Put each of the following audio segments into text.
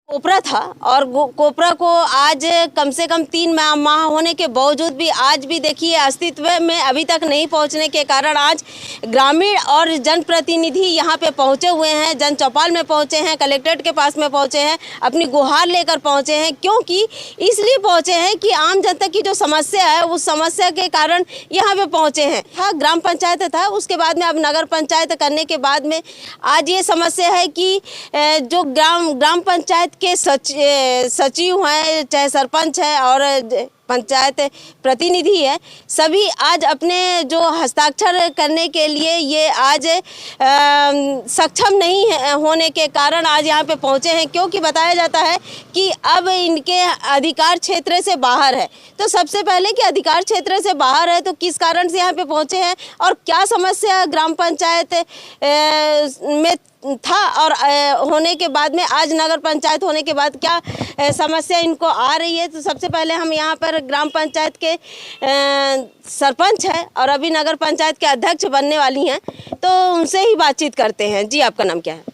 कोपरा था और कोपरा को आज कम से कम 3 माह होने के बावजूद भी आज भी देखिए अस्तित्व में अभी तक नहीं पहुंचने के कारण आज ग्रामीण और जनप्रतिनिधि यहां पे पहुंचे हुए हैं, जन चौपाल में पहुंचे हैं, कलेक्ट्रेट के पास में पहुंचे हैं, अपनी गुहार लेकर पहुंचे हैं। क्योंकि इसलिए पहुंचे हैं कि आम जनता की जो समस्या है उस समस्या के कारण यहाँ पे पहुंचे हैं। हाँ, ग्राम पंचायत था, उसके बाद में अब नगर पंचायत करने के बाद में आज ये समस्या है कि जो ग्राम पंचायत के सचिव हैं, चाहे सरपंच है और पंचायत प्रतिनिधि है, सभी आज अपने जो हस्ताक्षर करने के लिए ये आज सक्षम नहीं होने के कारण आज यहाँ पे पहुँचे हैं। क्योंकि बताया जाता है कि अब इनके अधिकार क्षेत्र से बाहर है। तो सबसे पहले कि अधिकार क्षेत्र से बाहर है तो किस कारण से यहाँ पे पहुँचे हैं और क्या समस्या ग्राम पंचायत में था और होने के बाद में आज नगर पंचायत होने के बाद क्या समस्या इनको आ रही है। तो सबसे पहले हम यहाँ पर ग्राम पंचायत के सरपंच है और अभी नगर पंचायत के अध्यक्ष बनने वाली हैं, तो उनसे ही बातचीत करते हैं। जी, आपका नाम क्या है?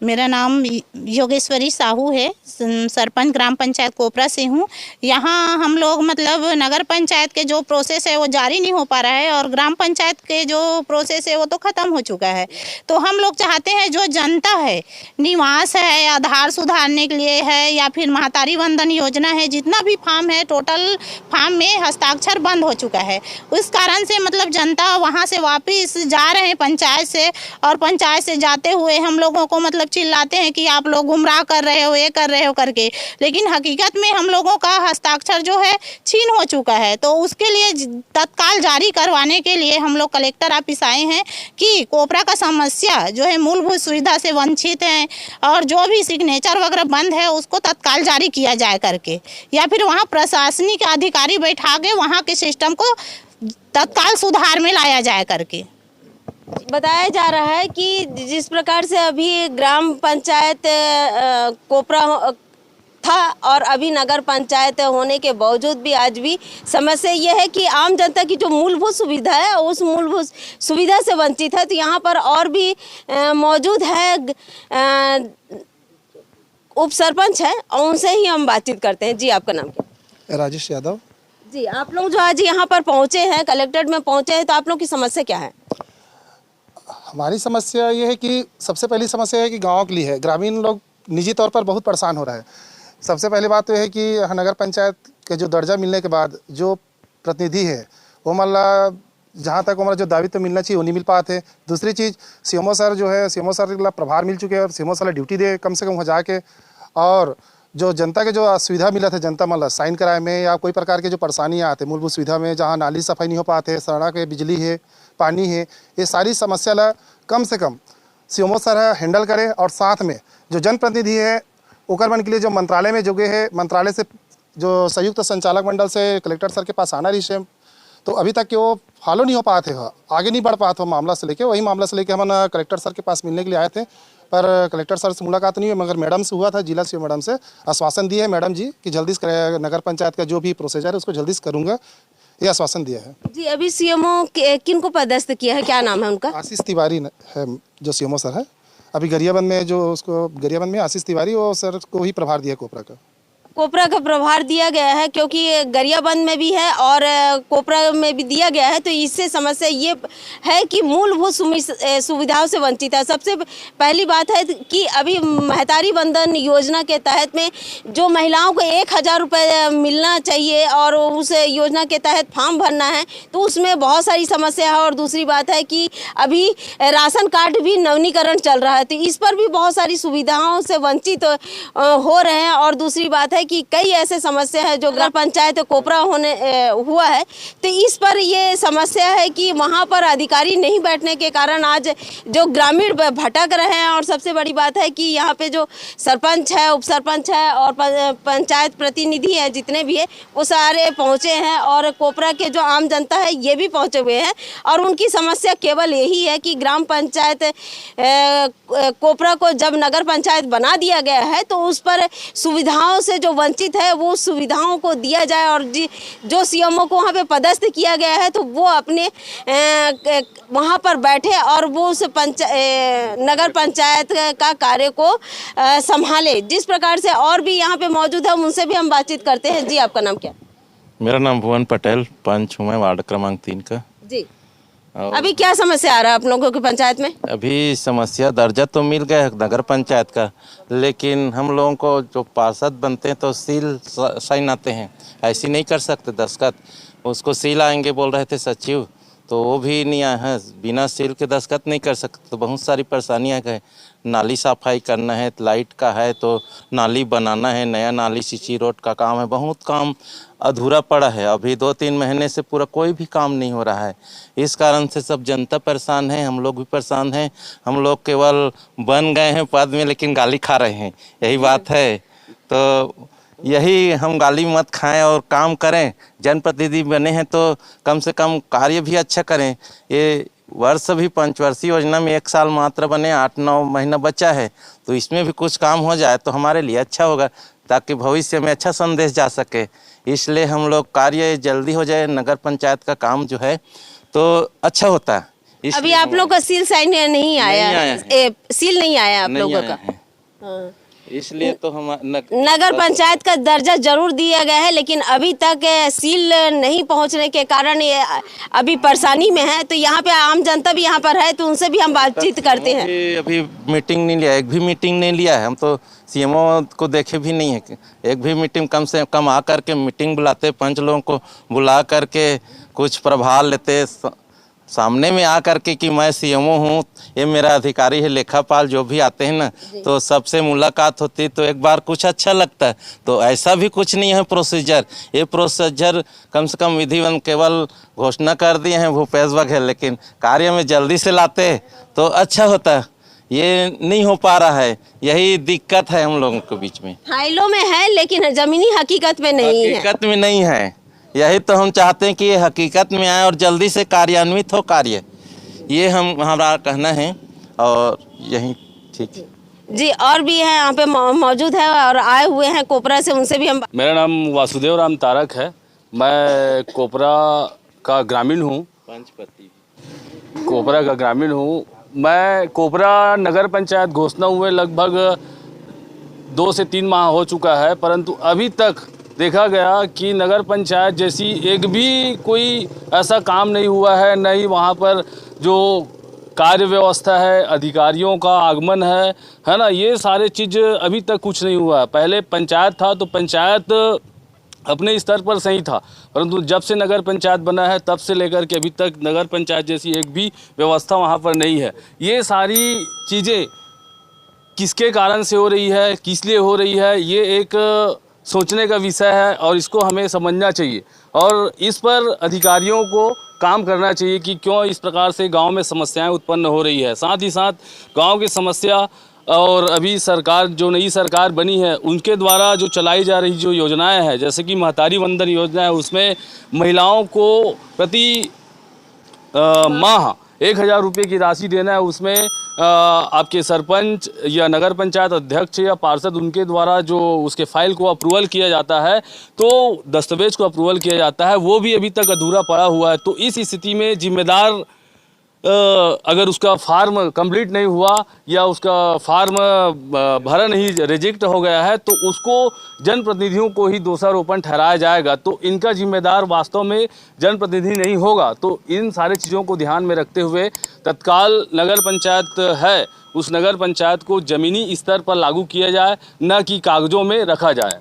मेरा नाम योगेश्वरी साहू है, सरपंच ग्राम पंचायत कोपरा से हूँ। यहाँ हम लोग मतलब नगर पंचायत के जो प्रोसेस है वो जारी नहीं हो पा रहा है और ग्राम पंचायत के जो प्रोसेस है वो तो ख़त्म हो चुका है। तो हम लोग चाहते हैं जो जनता है, निवास है, आधार सुधारने के लिए है या फिर महतारी वंदन योजना है, जितना भी फार्म है टोटल फार्म में हस्ताक्षर बंद हो चुका है। उस कारण से मतलब जनता वहाँ से वापस जा रहे हैं पंचायत से, और पंचायत से जाते हुए हम लोगों को मतलब चिल्लाते हैं कि आप लोग गुमराह कर रहे हो, ये कर रहे हो करके। लेकिन हकीकत में हम लोगों का हस्ताक्षर जो है छीन हो चुका है। तो उसके लिए तत्काल जारी करवाने के लिए हम लोग कलेक्टर ऑफिस आए हैं कि कोपरा का समस्या जो है मूलभूत सुविधा से वंचित हैं और जो भी सिग्नेचर वगैरह बंद है उसको तत्काल जारी किया जाए करके, या फिर वहाँ प्रशासनिक अधिकारी बैठा के वहाँ के सिस्टम को तत्काल सुधार में लाया जाए करके। बताया जा रहा है कि जिस प्रकार से अभी ग्राम पंचायत कोपरा था और अभी नगर पंचायत होने के बावजूद भी आज भी समस्या ये है कि आम जनता की जो मूलभूत सुविधा है उस मूलभूत सुविधा से वंचित है। तो यहाँ पर और भी मौजूद है उप सरपंच है और उनसे ही हम बातचीत करते हैं। जी, आपका नाम क्या है? राजेश यादव। जी, आप लोग जो आज यहाँ पर पहुँचे हैं, कलेक्ट्रेट में पहुँचे हैं, तो आप लोग की समस्या क्या है? हमारी समस्या ये है कि सबसे पहली समस्या है कि गांव के लिए है, ग्रामीण लोग निजी तौर पर बहुत परेशान हो रहा है। सबसे पहली बात तो है कि नगर पंचायत के जो दर्जा मिलने के बाद जो प्रतिनिधि है वो मतलब जहाँ तक हमारा जो दायित्व मिलना चाहिए वो नहीं मिल पाते। दूसरी चीज़ सीएमओ सर जो है, सीएमओ सर के प्रभार मिल चुके हैं और सीएमओ सर ड्यूटी दे कम से कम वहाँ जाके, और जो जनता के जो सुविधा मिला था जनता मतलब साइन कराए में या कोई प्रकार के जो परेशानियाँ आते मूलभूत सुविधा में, जहाँ नाली सफाई नहीं हो पाते, सड़क है, बिजली है, पानी है, ये सारी समस्या ला कम से कम सीएमओ सर है हैंडल करे। और साथ में जो जनप्रतिनिधि है ओकरमन के लिए जो मंत्रालय में जो है, मंत्रालय से जो संयुक्त संचालक मंडल से कलेक्टर सर के पास आना रही है, तो अभी तक कि वो फॉलो नहीं हो पाते हैं, आगे नहीं बढ़ पाते हो मामला से लेके। वही मामला से लेके हम कलेक्टर सर के पास मिलने के लिए आए थे, पर कलेक्टर सर से मुलाकात नहीं हुई, मगर मैडम से हुआ था, जिला सी मैडम से आश्वासन दिए है मैडम जी कि जल्दी से नगर पंचायत का जो भी प्रोसीजर है उसको जल्दी से करूँगा, ये आश्वासन दिया है। जी, अभी सीएमओ किन को पदस्थ किया है, क्या नाम है उनका? आशीष तिवारी है जो सीएमओ सर है। अभी गरियाबंद में जो उसको गरियाबंद में आशीष तिवारी, वो सर को ही प्रभार दिया कोपरा का। कोपरा का प्रभार दिया गया है क्योंकि गरियाबंद में भी है और कोपरा में भी दिया गया है। तो इससे समस्या ये है कि मूलभूत सुविधाओं से वंचित है। सबसे पहली बात है कि अभी महतारी वंदन योजना के तहत में जो महिलाओं को 1000 रुपये मिलना चाहिए और उस योजना के तहत फॉर्म भरना है, तो उसमें बहुत सारी समस्या है। और दूसरी बात है कि अभी राशन कार्ड भी नवीनीकरण चल रहा है, तो इस पर भी बहुत सारी सुविधाओं से वंचित हो रहे हैं। और दूसरी बात है कि कई ऐसे समस्या है जो ग्राम पंचायत कोपरा होने हुआ है, तो इस पर ये समस्या है कि वहाँ पर अधिकारी नहीं बैठने के कारण आज जो ग्रामीण भटक रहे हैं। और सबसे बड़ी बात है कि यहाँ पे जो सरपंच है, उप सरपंच है और पंचायत प्रतिनिधि है, जितने भी है वो सारे पहुँचे हैं और कोपरा के जो आम जनता है ये भी पहुँचे हुए हैं। और उनकी समस्या केवल यही है कि ग्राम पंचायत कोपरा को जब नगर पंचायत बना दिया गया है तो उस पर सुविधाओं से जो वंचित है वो सुविधाओं को दिया जाए और जो सीएमओ को वहाँ पे पदस्थ किया गया है तो वो अपने वहाँ पर बैठे और वो उस नगर पंचायत का कार्य को संभाले। जिस प्रकार से और भी यहाँ पे मौजूद है उनसे भी हम बातचीत करते हैं। जी, आपका नाम क्या? मेरा नाम भुवन पटेल, पंच हूँ मैं, वार्ड क्रमांक 3 का। जी, अभी क्या समस्या आ रहा है आप लोगों की पंचायत में? अभी समस्या दर्जा तो मिल गया है नगर पंचायत का, लेकिन हम लोगों को जो पार्षद बनते हैं तो सील साइन आते हैं, ऐसी नहीं कर सकते दस्तखत। उसको सील आएंगे बोल रहे थे सचिव, तो वो भी नहीं आया है। बिना सील के दस्तखत नहीं कर सकते। तो बहुत सारी परेशानियाँ है। नाली सफाई करना है, लाइट का है तो नाली बनाना है, नया नाली सीसी रोड का काम है, बहुत काम अधूरा पड़ा है। अभी 2-3 महीने से पूरा कोई भी काम नहीं हो रहा है। इस कारण से सब जनता परेशान है, हम लोग भी परेशान हैं। हम लोग केवल बन गए हैं पद में लेकिन गाली खा रहे हैं, यही बात है। तो यही हम गाली मत खाएं और काम करें। जनप्रतिनिधि बने हैं तो कम से कम कार्य भी अच्छा करें। ये वर्ष भी पंचवर्षीय योजना में 1 साल मात्र बने, 8-9 महीना बचा है, तो इसमें भी कुछ काम हो जाए तो हमारे लिए अच्छा होगा, ताकि भविष्य में अच्छा संदेश जा सके। इसलिए हम लोग कार्य जल्दी हो जाए, नगर पंचायत का काम जो है तो अच्छा होता है। अभी आप लोग का सील साइन नहीं आया, सील नहीं आया आप लोगों का। हाँ। इसलिए तो हम नगर पंचायत का दर्जा जरूर दिया गया है, लेकिन अभी तक सील नहीं पहुंचने के कारण ये अभी परेशानी में है। तो यहाँ पे आम जनता भी यहाँ पर है, तो उनसे भी हम बातचीत करते हैं। अभी मीटिंग नहीं लिया, एक भी मीटिंग नहीं लिया है। हम तो सीएमओ को देखे भी नहीं है, एक भी मीटिंग कम से कम आ करके मीटिंग बुलाते, पंच लोगों को बुला करके कुछ प्रभार लेते, सामने में आ करके कि मैं सीएमओ हूँ, ये मेरा अधिकारी है, लेखापाल जो भी आते हैं ना, तो सबसे मुलाकात होती तो एक बार कुछ अच्छा लगता है। तो ऐसा भी कुछ नहीं है प्रोसीजर। ये प्रोसीजर कम से कम विधिवन केवल घोषणा कर दिए हैं भूपेश बघेल, लेकिन कार्य में जल्दी से लाते तो अच्छा होता। ये नहीं हो पा रहा है, यही दिक्कत है हम लोगों के बीच में। फाइलों में है लेकिन जमीनी हकीकत में नहीं है। हकीकत में नहीं है। यही तो हम चाहते हैं कि ये हकीकत में आए और जल्दी से कार्यान्वित हो कार्य। ये हमारा कहना है और यही ठीक। जी, और भी है यहाँ पे मौजूद है और आए हुए हैं कोपरा से, उनसे भी हम। मेरा नाम वासुदेव राम तारक है, मैं कोपरा का ग्रामीण हूँ। कोपरा का ग्रामीण हूँ मैं। कोपरा नगर पंचायत घोषणा हुए लगभग 2 से 3 माह हो चुका है, परंतु अभी तक देखा गया कि नगर पंचायत जैसी एक भी कोई ऐसा काम नहीं हुआ है। न ही वहाँ पर जो कार्य व्यवस्था है, अधिकारियों का आगमन है ना, ये सारे चीज़ अभी तक कुछ नहीं हुआ है। पहले पंचायत था तो पंचायत अपने स्तर पर सही था, परंतु जब से नगर पंचायत बना है तब से लेकर के अभी तक नगर पंचायत जैसी एक भी व्यवस्था वहाँ पर नहीं है। ये सारी चीज़ें किसके कारण से हो रही है, किस लिए हो रही है, ये एक सोचने का विषय है और इसको हमें समझना चाहिए और इस पर अधिकारियों को काम करना चाहिए कि क्यों इस प्रकार से गांव में समस्याएं उत्पन्न हो रही है। साथ ही साथ गांव की समस्या और अभी सरकार जो नई सरकार बनी है उनके द्वारा जो चलाई जा रही जो योजनाएं हैं, जैसे कि महतारी वंदन योजना है, उसमें महिलाओं को प्रति माह 1000 रुपये की राशि देना है। उसमें आपके सरपंच या नगर पंचायत अध्यक्ष या पार्षद उनके द्वारा जो उसके फाइल को अप्रूवल किया जाता है, तो दस्तावेज को अप्रूवल किया जाता है, वो भी अभी तक अधूरा पड़ा हुआ है। तो इस स्थिति में जिम्मेदार अगर उसका फार्म कंप्लीट नहीं हुआ या उसका फार्म भरा नहीं, रिजेक्ट हो गया है, तो उसको जनप्रतिनिधियों को ही दोषारोपण ठहराया जाएगा। तो इनका जिम्मेदार वास्तव में जनप्रतिनिधि नहीं होगा। तो इन सारे चीज़ों को ध्यान में रखते हुए तत्काल नगर पंचायत है उस नगर पंचायत को ज़मीनी स्तर पर लागू किया जाए, न कि कागजों में रखा जाए।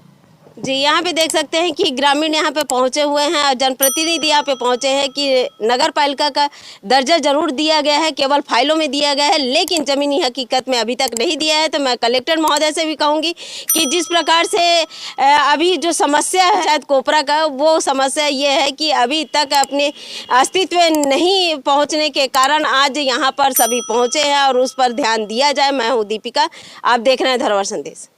जी, यहाँ पे देख सकते हैं कि ग्रामीण यहाँ पे पहुँचे हुए हैं और जनप्रतिनिधि यहाँ पे पहुँचे हैं कि नगर पालिका का दर्जा जरूर दिया गया है, केवल फाइलों में दिया गया है, लेकिन ज़मीनी हकीकत में अभी तक नहीं दिया है। तो मैं कलेक्टर महोदय से भी कहूँगी कि जिस प्रकार से अभी जो समस्या है शायद कोपरा का, वो समस्या ये है कि अभी तक अपने अस्तित्व नहीं पहुँचने के कारण आज यहाँ पर सभी पहुँचे हैं और उस पर ध्यान दिया जाए। मैं हूँ दीपिका, आप देख रहे हैं धरोहर संदेश।